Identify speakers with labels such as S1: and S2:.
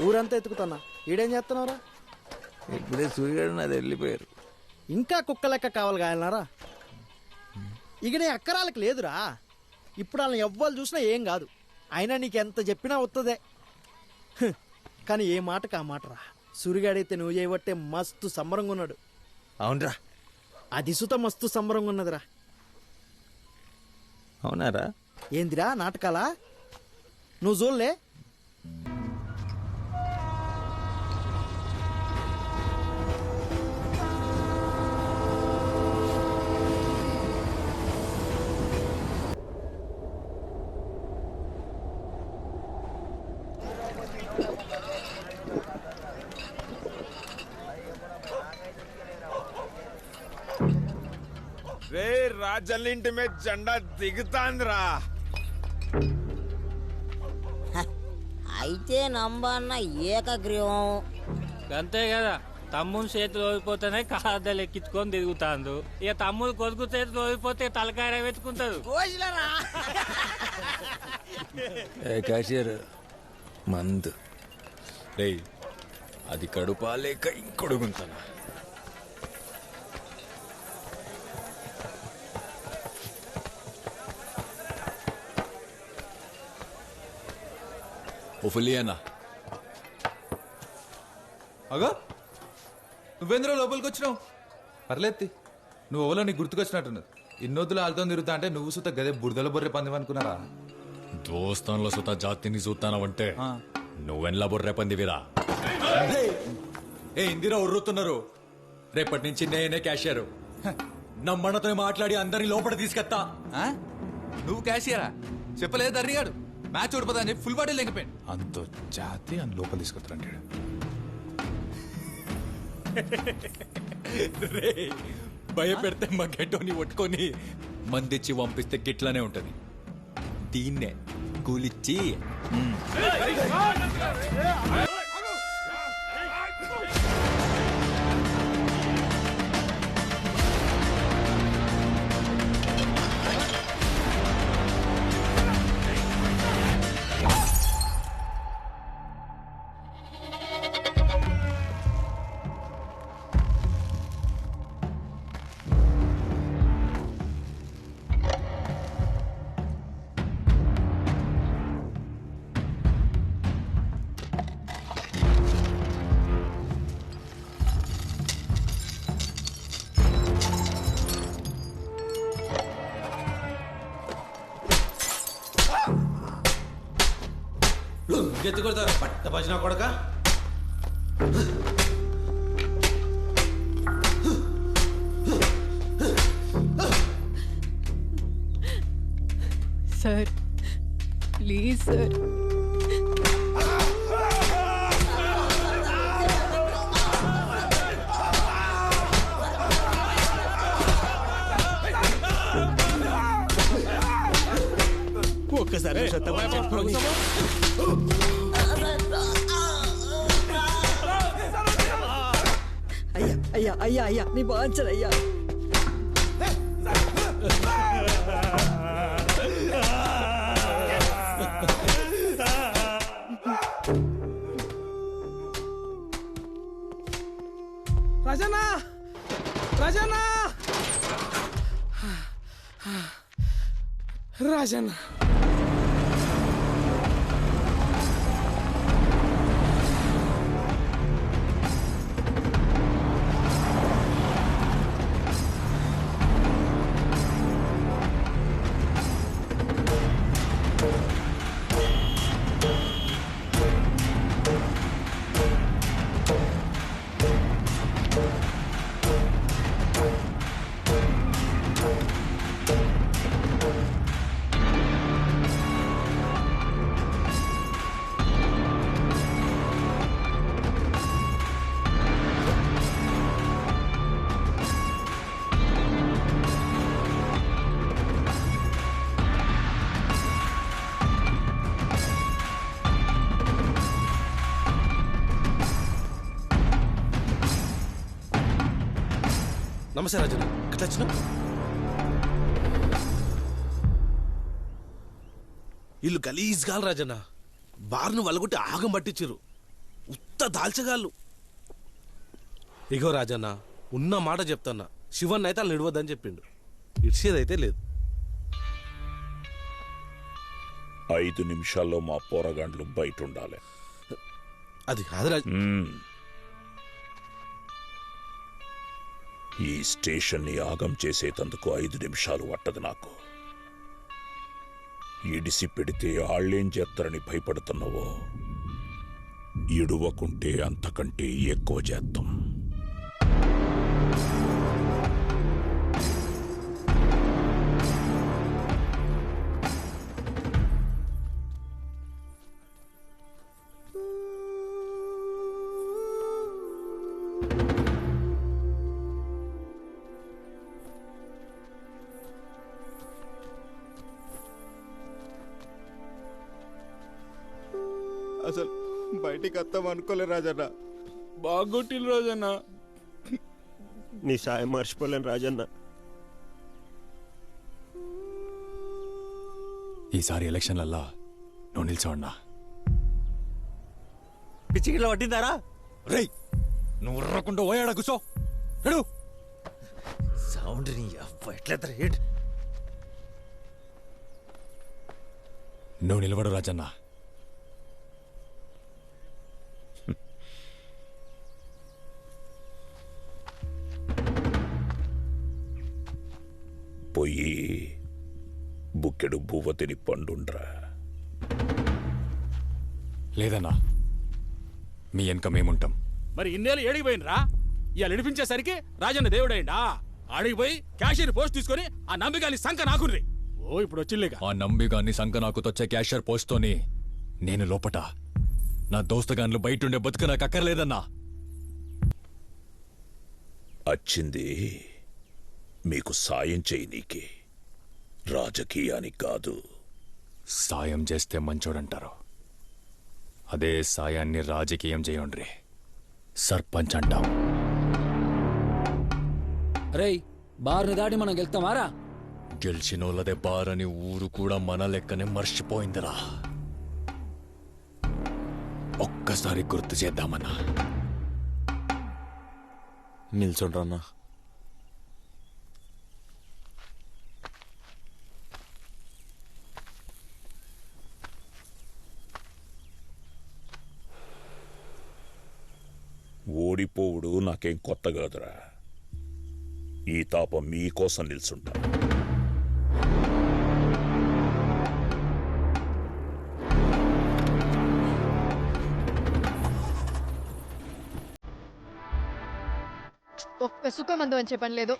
S1: ఊరంతా ఎత్తుకుతున్నా. ఈడేం చేస్తున్నావురా?
S2: ఇప్పుడే సూర్యుడు నాది వెళ్ళిపోయారు.
S1: ఇంకా కుక్క లెక్క కావాలి కాయలనారా? ఇక నీ అక్కరాలకు లేదురా. ఇప్పుడు వాళ్ళని ఎవ్వరు చూసినా ఏం కాదు. అయినా నీకు ఎంత చెప్పినా వస్తుందే. కానీ ఏ మాటకు ఆ మాటరా. సూర్యుగాడైతే నువ్వు చేయబట్టే మస్తు సంబరంగా ఉన్నాడు.
S2: అవునరా?
S1: అది సుత మస్తు సంబరంగా ఉన్నదిరా.
S2: అవునారా?
S1: ఏందిరా నాటకాలా? నువ్వు చూడలే?
S3: రే రాజల్లింటి మీద జెండా దిగుతాందిరా.
S4: అయితే నంబన్న ఏకగ్రీవం.
S5: అంతే కదా, తమ్ముని చేతులు ఓడిపోతేనే కాదలు ఎక్కించుకొని తిరుగుతాండు. ఇక తమ్ముడు కొడుకు చేతులు ఓడిపోతే తలకాయ వెతుకుంటాడు.
S2: క్యాషియర్ మందు రే, అది కడుపా లేక ఇంకొడుగుంటానా?
S6: ఫుల్లియన్నా
S7: అగా నువ్వేంద్ర లోపలికి వచ్చినావు? పర్లేదు, నువ్వు ఓలో నీకు గుర్తుకొచ్చినట్టున్నది. ఇన్నొద్దులు ఆలుతో తిరుగుతా అంటే నువ్వు సుత గదే బురదల బొర్రె పంది అనుకున్నారా?
S6: దోస్తాన్లో సుత జాతిని చూస్తానవంటే నువ్వెన్లా బొర్రె పందివిరా. ఏ ఇందిరా ఉర్రుతున్నారు. రేపటి నుంచి నేనే క్యాషియర్. నమ్మన్నతో మాట్లాడి అందరినీ లోపల తీసుకెత్తా.
S7: నువ్వు క్యాషియరా? చెప్పలేదు దర్రిగాడు. మ్యాచ్ ఓడిపోతా అని చెప్పి ఫుల్ బాడీ లేకపోయాడు. అంత జాతి అని లోపల తీసుకొస్తారంటాడు.
S6: రే, భయపెడితే మా గెట్టోని పట్టుకొని మందిచ్చి పంపిస్తే గిట్లానే ఉంటది. దీన్నే కూలిచ్చి
S1: ఎత్తు కొడతారు పట్ట భజన కొడక.
S8: Sir please sir.
S1: ఒక్కసారి
S8: అయ్యా అయ్యా అయ్యా అయ్యా నీ బాంచరు అయ్యా.
S1: రాజన్నా, రాజన్నా, రాజన్నా.
S9: నమస్తే రాజన్న ఎట్లా వచ్చినావు? ఇల్లు గలీజ్ గాలు రాజన్న, బార్ను వలగొట్టి ఆగం పట్టించారు. ఉత్త దాల్చగాళ్ళు. ఇగో రాజన్న, ఉన్న మాట చెప్తున్నా, శివన్ అయితే వాళ్ళు నిడవద్దని చెప్పిండు. ఇడ్చేదైతే లేదు.
S10: 5 నిమిషాల్లో మా పోరగాండ్లు బయట ఉండాలి.
S9: అది కాదు రాజ.
S10: ఈ స్టేషన్ని ఆగం చేసేటందుకు 5 నిమిషాలు పట్టదు నాకు. ఇడిసి పెడితే ఆళ్ళేం చేస్తారని భయపడుతున్నావో, ఇడువకుంటే అంతకంటే ఎక్కువ చేద్దాం.
S3: అసలు బయటికి వస్తాం అనుకోలే రాజన్న. బాగొట్టిల్లు రాజన్న.
S11: నీ సాయం మర్చిపోలేను రాజన్న.
S6: ఈసారి ఎలక్షన్లల్లా నువ్వు నిల్చోన్నా.
S2: పిచ్చిగిలో పట్టిందారా?
S6: రేయ్, నువ్వు రకుండా పోయాడా కూర్చో. ఎడు
S2: సౌండ్ నీ అవ్వ ఎట్లా రేట్.
S6: నువ్వు నిలబడు రాజన్న.
S10: పోయి బుక్కెడు బువ్వ తిని పండుండ్రా.
S6: లేదన్నా, మీ వెనక మేముంటాం.
S12: మరి ఇన్నేళ్ళు ఏడిగిపోయినరా? ఇవాళ నడిపించేసరికి రాజన్న దేవుడైండా? ఆడిగిపోయి క్యాషియర్ పోస్ట్ తీసుకొని ఆ నంబిగాని సంఖ నాకుర్రి. ఓ ఇప్పుడు వచ్చిల్లేగా.
S6: ఆ నంబిగాన్ని సంక నాకు తొచ్చే క్యాషియర్ పోస్ట్తోని నేను లోపట, నా దోస్తగాన్లు బయటుండే బతుకు నాకు అక్కర్లేదన్నా.
S10: వచ్చింది మీకు సాయం చేయనీకి, రాజకీయానికి కాదు.
S6: సాయం చేస్తే మంచోడంటారు, అదే సాయాన్ని రాజకీయం చేయండి. సర్పంచ్ అంటాం.
S8: రేయ్, బార్ని దాటి మనం గెలుస్తామారా?
S6: గెలిచినోళ్ళదే బారని ఊరు కూడా మన లెక్కనే మర్చిపోయిందిరా. ఒక్కసారి గుర్తు చేద్దామన్నా.
S2: నిల్చోండ్రన్నా.
S10: ఓడిపోవుడు నాకేం కొత్త కాదురా. ఈ తాప మీకోసం నిల్చుంటా.
S13: ఒక్క సుఖం అందు అని చెప్పని లేదు.